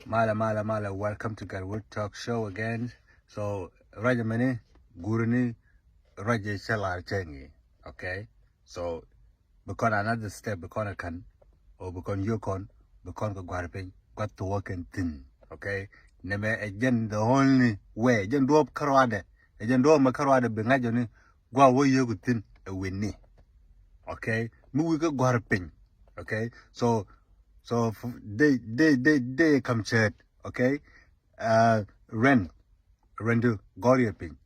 Mala, welcome to Garwood Talk Show again. So, Raja Mani, Guruni, Raja Shalar Chengi. Okay? So, because another step, because I can, or because you can, because I got to work and thin. Okay? Neme again, the only way, again, do up Karwade, again, do up Makarwade, Bengajani, go away you could thin a winnie. Okay? Mu go Guarpin. Okay? So they come chat, okay? Rendu Goriapin.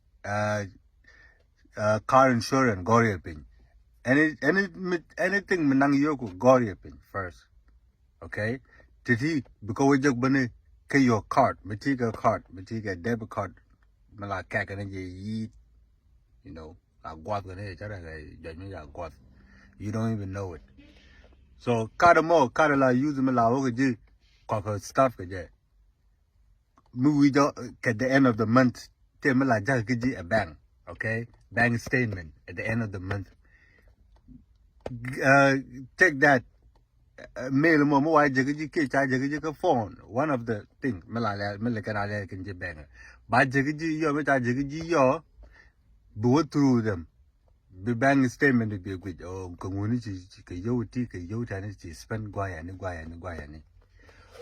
Car insurance Goriapin. Anything Menang Yoku Goriapin first. Okay? Did he because we just bunny your card, Matiga debit card, Mala Kak and you know, I got you don't even know it. So Kadala use Mala Ogaji stuff again. We don't at the end of the month, Temela just give you a bank, okay? Bank statement at the end of the month. Take that mail mo why jagi phone. One of the things Mela can bank. But jagi yo meta jagi yo go through them. The bank statement will be good. Oh, community yo tani spend guayani.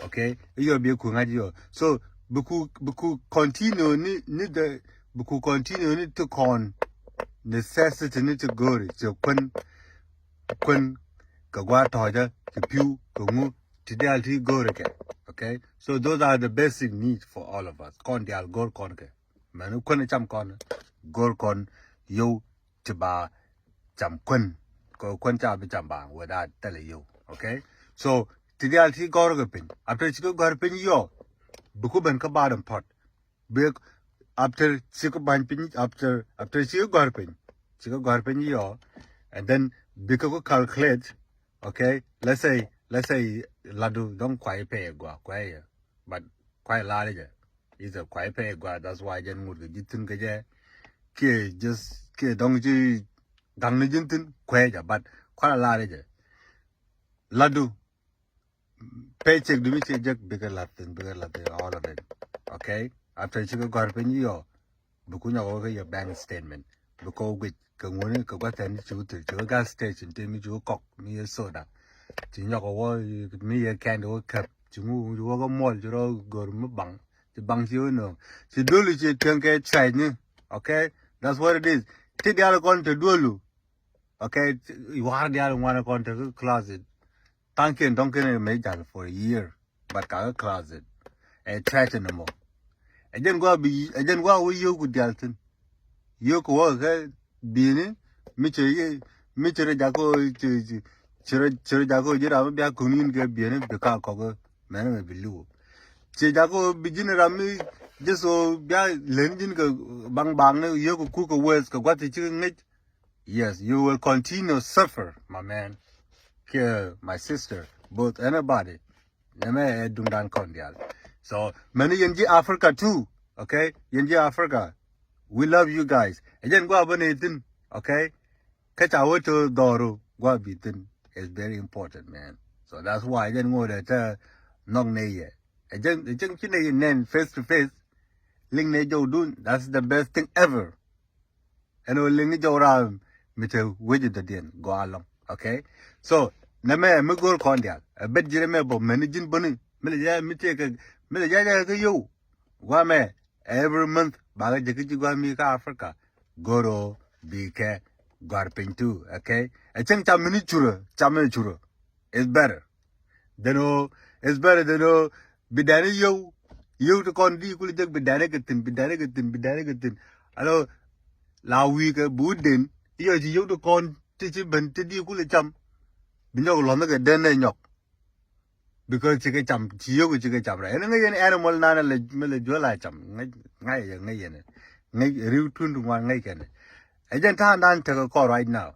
Okay? You be kungadio. So buku continue need to con necessity need to go to kun kagwa toja to pew kungu to the go again. Okay, so those are the basic needs for all of us. Con dial go con ke manu kun cham con go con yo tiba cham kun cha be cham bang without tell you. Okay, so to the go pin after you go pin yo buku ben ka bottom pot big after chico ban pin after chico garpin yo and then because calculate, okay, let's say ladu don't quite pay quite but quite large is a quite pay that's why jen would get tin ke just ke dong ji dang ni jintin quite but quite a large ladu paycheck do we check bigger Latin, all of it. Okay? After you go up in your Bukunya over your bank statement. Because with Kanguni, Kagatan, to a gas station, to me to a cock, me a soda. To Yoko, me a candle cup, to move, you walk a mall, you all go to bang. The bank you know. She do it, can get Chinese. Okay? That's what it is. Take the other one to do. Okay? You are the other one going to the closet. Don't make that for a year, but got a closet and trash no more. And then go with you with Dalton. You could work, being Mitchell Jaco, Jaco, Jira, Kunin, get being the car cover, man, below. Jaco begin around me just so lending bang, you could cook a words, what the chicken. Yes, you will continue to suffer, my man. Here, my sister, both anybody. So many in Africa too. Okay? In Africa. We love you guys. Again, go abonate, okay? Catch our to Doro, go beaten is very important, man. So that's why I didn't go that non nay. Again, face to face. Ling ne jo dun, that's the best thing ever. And we'll link it around me to widget the den go along. Okay? So Name me go condial. A bed Jeremy managing bunny. Milija you. Wame every month Bagajiki Africa. Goro BK Garpin too. Okay? I think Chamichura is better. It's better than Bidani you to condi could be delegating. Hello, La week a boodin. You to con teaching Bentidi Kulicham. Binyo London get den because chicken chum, chicken chum, and an animal nana millet chum, real tune to one naked. I just can't take a call right now.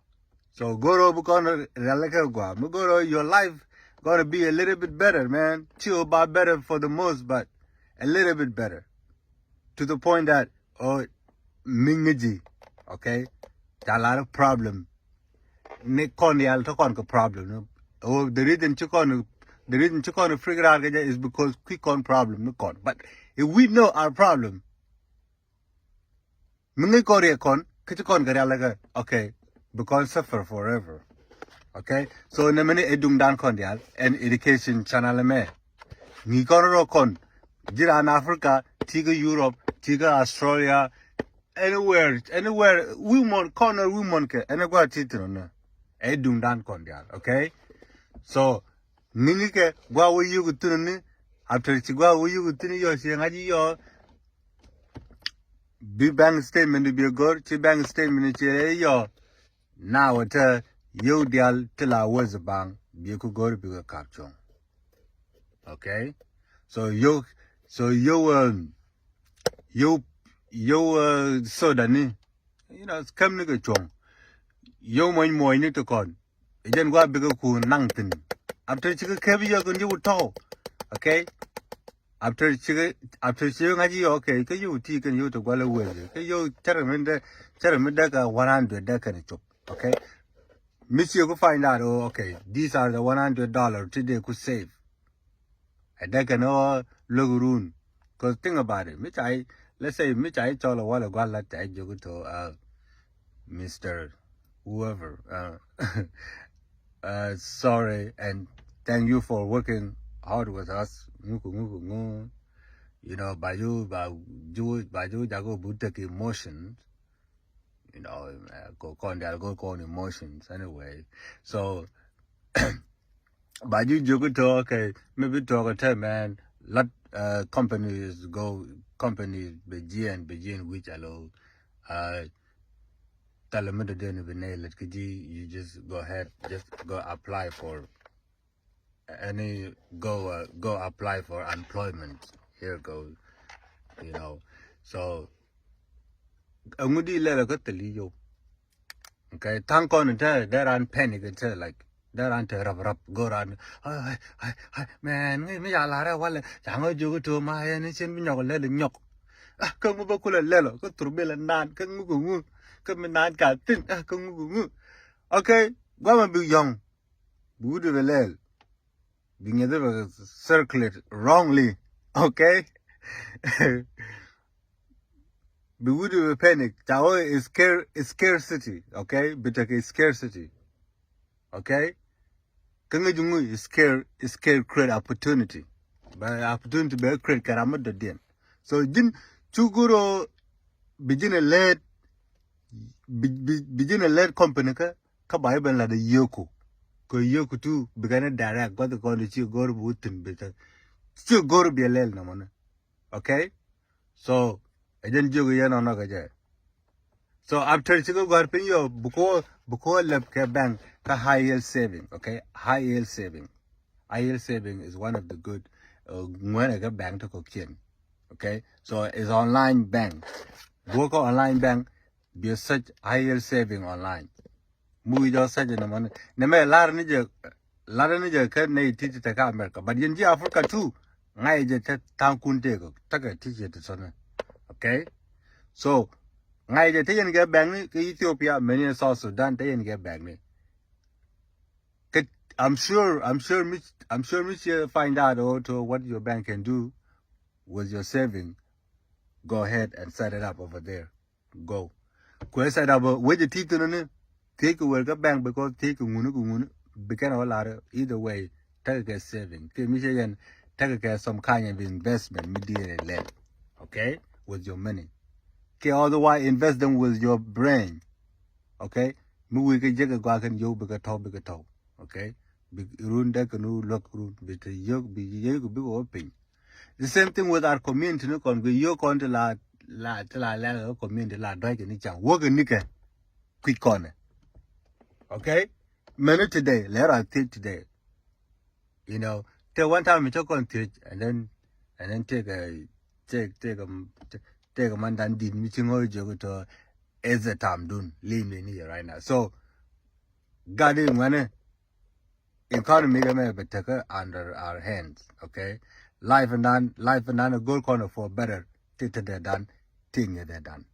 So go over corner, go your life gonna be a little bit better, man. Chill about better for the most, but a little bit better. To the point that, Mingaji, okay? Got a lot of problem. Nick Condial took on the problem. Oh, the reason took on the reason you can't figure out is because quick on problem, no con. But if we know our problem, okay, because suffer forever. Okay, so in a minute, edung dan kondial and education channel me. Ni kono kon, jira in Africa, tiga Europe, tiga Australia, anywhere, women corner women ke, anywhere titro na, edung dan kondial. Okay, so nini ke gwa wo yugu tuni, after chigwa wo yugu tuni yo si ngaji yo. Big bank statement be good, chi bank statement chi yo. Now what yo deal till I was a bank, be could go to be a capture. Okay? So yo so so dani, you know, it's come nigga chong. Yo mo ni to con. Again go bigger cool nangtin. After chicken cabby you're going to talk. Okay? After she ngaji okay, can you take and you to go away? Can you tell me that 100 that kind of chop, okay? Miss you go find out, oh, okay, these are the $100 today could save. And that can all look room. Cause think about it, let's say I told a while ago that I go to Mr. Whoever. Sorry and thank you for working hard with us. You know, by you jago butek emotions. You know, go on emotions anyway. So by you joke to okay, maybe talk a time man, let companies begin which allow tell them the day you just go ahead, just go apply for go apply for employment. Here goes, you know. So angudi lera ko teliyo. Okay, thank on there and panic until like there and rap go around. Man, me ya lara wala jango jugo to ma yani chen mi nyok le nyok. Ah, ko mu ba kula lelo ko turbela nan ko ngu ko me nan ka tin ko ngu. Okay, gwa be young. Budu velel. Being able to circulate wrongly, okay? Be would you panic? Tao is scarcity, okay? But it's scarcity, okay? Kangajungu is create opportunity. But opportunity be create karamad the den. So jin chuguro begin a lead company ka Bible la the yoko. Ko yoku tu begana direct got the con to go to Wooten better. Still go to be a lel no man. Okay? So I didn't joke again on Nagaja. So after Chico got pay your buko left bank ka high yield saving. Okay? High yield saving. High yield saving is one of the good when I get bank to cocaine. Okay? So it's online bank. Work online bank be such high yield saving online. Mui jo sa jena man ne me lar ni je ka ne ti ta ka America but yin ji Africa too ngai je ta tan kun te ko ta ka ti je ta sona. Okay, so ngai je te yin ga bank ni ke Ethiopia many South Sudan te yin ga bank ni I'm sure you find out also what your bank can do with your saving. Go ahead and set it up over there. Go ko set up with the ti no take away the bank because take become a lot either way, take a saving. Take some kind of investment, media led. Okay? With your money. Okay, otherwise invest them with your brain. Okay? We can take a guy and you big a top. Okay? Big run deck and look room, but you be open. The same thing with our community, no con we you con to la community la drag and each work a nickel quick corner. Okay, many today, let us take today. You know, take one time we talk on teach and then take a man that did meeting or joke to as the time done leave me here right now. So God is when economy but take under our hands. Okay, life and done a good corner for better. Take it done, thing it done.